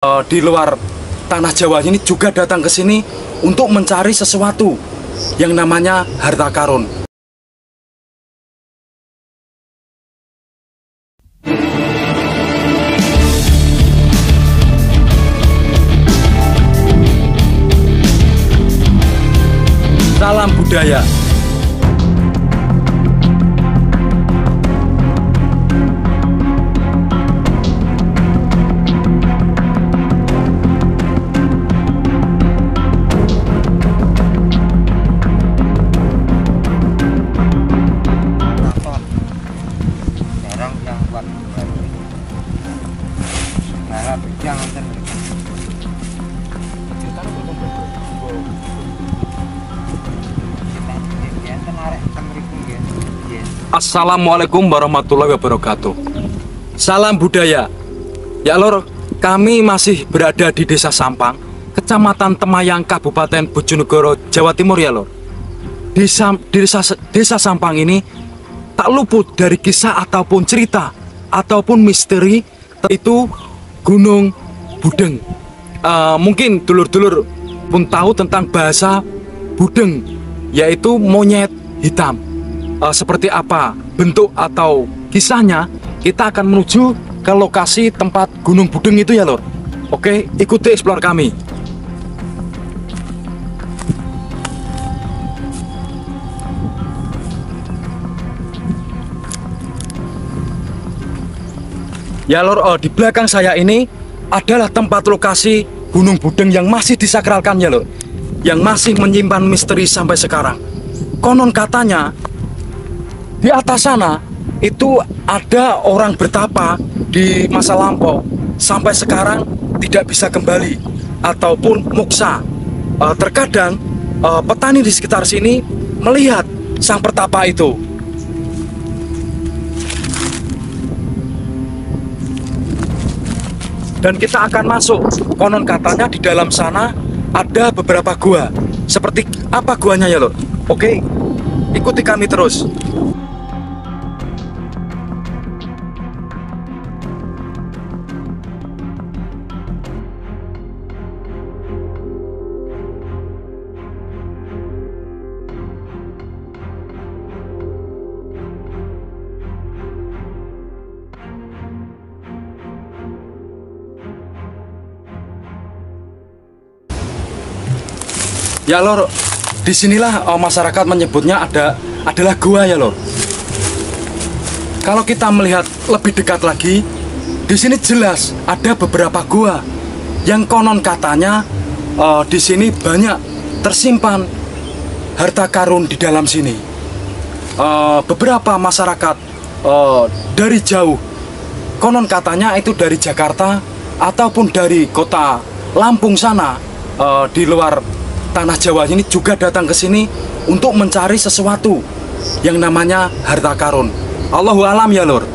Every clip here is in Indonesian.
Di luar tanah Jawa ini juga datang ke sini untuk mencari sesuatu yang namanya harta karun. Salam budaya. Assalamualaikum warahmatullahi wabarakatuh. Salam budaya. Ya lor, kami masih berada di Desa Sampang, Kecamatan Temayang, Kabupaten Bojonegoro, Jawa Timur ya lor. Desa Sampang ini tak luput dari kisah ataupun cerita ataupun misteri, itu Gunung Budeng. Mungkin dulur-dulur pun tahu tentang bahasa Budeng, yaitu monyet hitam. Seperti apa bentuk atau kisahnya, kita akan menuju ke lokasi tempat Gunung Budeng itu ya lor. Oke, ikuti explore kami. Ya lor, di belakang saya ini adalah tempat lokasi Gunung Budeng yang masih disakralkan ya lor, yang masih menyimpan misteri sampai sekarang. Konon katanya di atas sana itu ada orang bertapa di masa lampau, sampai sekarang tidak bisa kembali ataupun muksa. Terkadang petani di sekitar sini melihat sang pertapa itu. Dan kita akan masuk. Konon katanya di dalam sana ada beberapa gua. Seperti apa guanya ya lor? Oke, ikuti kami terus. Ya lor, disinilah masyarakat menyebutnya adalah gua ya lor. Kalau kita melihat lebih dekat lagi, di sini jelas ada beberapa gua yang konon katanya di sini banyak tersimpan harta karun di dalam sini. Beberapa masyarakat dari jauh, konon katanya itu dari Jakarta ataupun dari kota Lampung sana, di luar tanah Jawa ini juga datang ke sini untuk mencari sesuatu yang namanya harta karun. Allahu alam ya lur.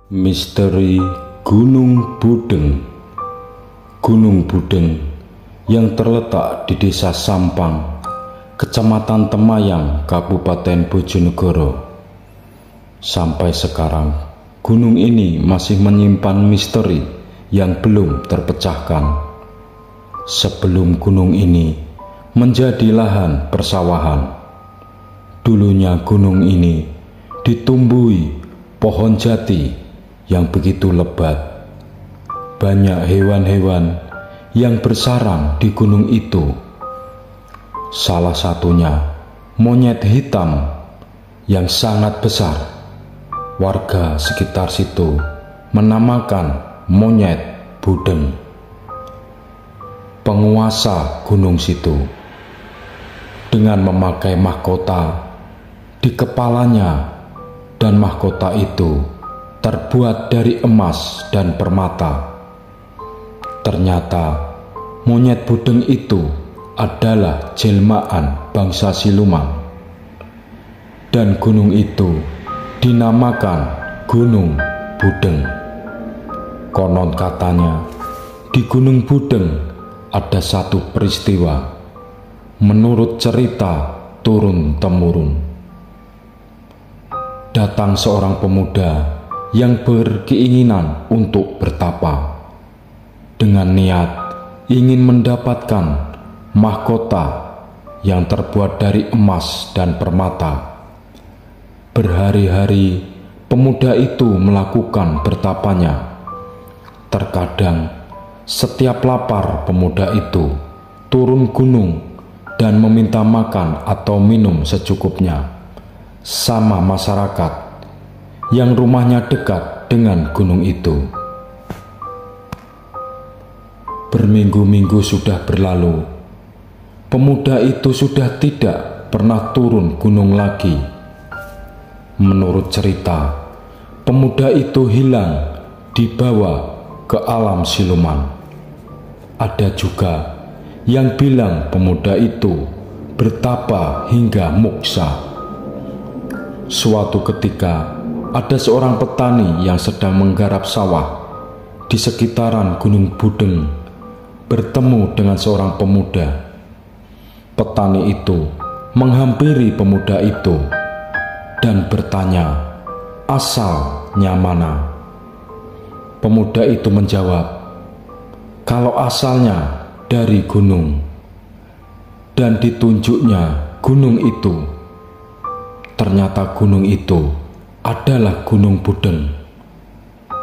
Misteri Gunung Budeng. Gunung Budeng yang terletak di Desa Sampang, Kecamatan Temayang, Kabupaten Bojonegoro. Sampai sekarang, gunung ini masih menyimpan misteri yang belum terpecahkan. Sebelum gunung ini menjadi lahan persawahan, dulunya gunung ini ditumbuhi pohon jati yang begitu lebat. Banyak hewan-hewan yang bersarang di gunung itu. Salah satunya monyet hitam yang sangat besar. Warga sekitar situ menamakan monyet Budeng. Penguasa gunung situ dengan memakai mahkota di kepalanya, dan mahkota itu terbuat dari emas dan permata. Ternyata monyet Budeng itu adalah jelmaan bangsa siluman, dan gunung itu dinamakan Gunung Budeng. Konon katanya di Gunung Budeng ada satu peristiwa menurut cerita turun-temurun. Datang seorang pemuda yang berkeinginan untuk bertapa dengan niat ingin mendapatkan mahkota yang terbuat dari emas dan permata. Berhari-hari pemuda itu melakukan bertapanya. Terkadang setiap lapar pemuda itu turun gunung dan meminta makan atau minum secukupnya sama masyarakat yang rumahnya dekat dengan gunung itu. Berminggu-minggu sudah berlalu. Pemuda itu sudah tidak pernah turun gunung lagi. Menurut cerita, pemuda itu hilang dibawa ke alam siluman. Ada juga yang bilang pemuda itu bertapa hingga moksa. Suatu ketika ada seorang petani yang sedang menggarap sawah di sekitaran Gunung Budeng bertemu dengan seorang pemuda. Petani itu menghampiri pemuda itu dan bertanya, asalnya mana? Pemuda itu menjawab, kalau asalnya dari gunung, dan ditunjuknya gunung itu. Ternyata gunung itu adalah Gunung Budeng.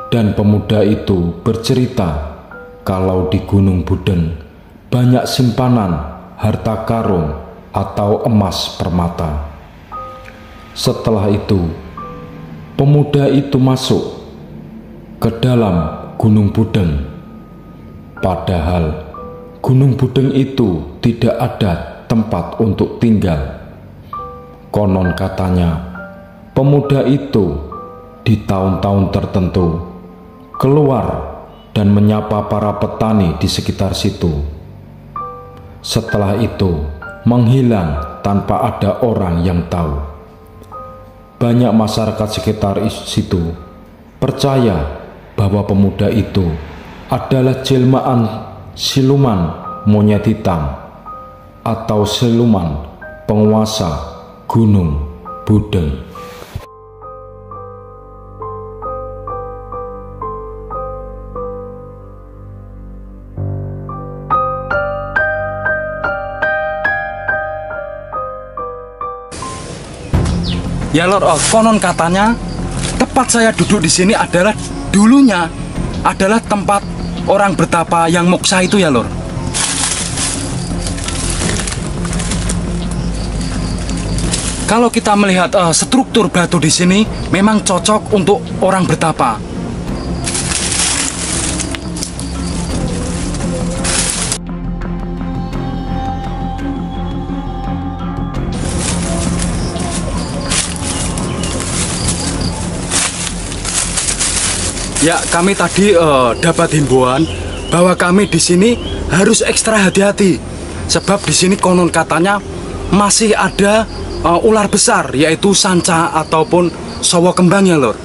Dan pemuda itu bercerita kalau di Gunung Budeng banyak simpanan harta karun atau emas permata. Setelah itu, pemuda itu masuk ke dalam Gunung Budeng. Padahal Gunung Budeng itu tidak ada tempat untuk tinggal. Konon katanya, pemuda itu di tahun-tahun tertentu keluar dan menyapa para petani di sekitar situ. Setelah itu menghilang tanpa ada orang yang tahu. Banyak masyarakat sekitar situ percaya bahwa pemuda itu adalah jelmaan siluman monyet hitam atau siluman penguasa Gunung Budeng. Ya Lord, konon katanya tempat saya duduk di sini adalah dulunya adalah tempat orang bertapa yang moksa itu ya Lord. Kalau kita melihat struktur batu di sini memang cocok untuk orang bertapa. Ya, kami tadi dapat himbauan bahwa kami di sini harus ekstra hati-hati, sebab di sini konon katanya masih ada ular besar, yaitu sanca ataupun sawo kembang ya Lord.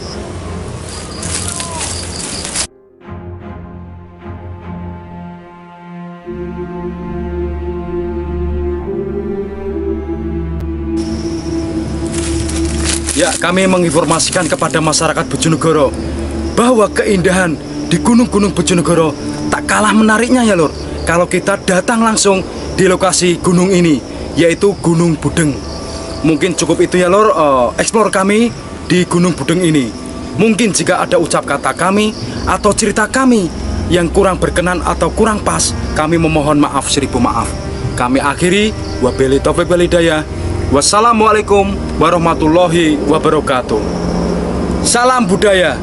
Ya, kami menginformasikan kepada masyarakat Bojonegoro bahwa keindahan di gunung-gunung Bojonegoro tak kalah menariknya ya Lord, kalau kita datang langsung di lokasi gunung ini, yaitu Gunung Budeng. Mungkin cukup itu ya Lord, explore kami di Gunung Budeng ini. Mungkin jika ada ucap kata kami atau cerita kami yang kurang berkenan atau kurang pas, kami memohon maaf seribu maaf. Kami akhiri, wabillahi taufiq wal hidayah. Wassalamualaikum warahmatullahi wabarakatuh. Salam budaya.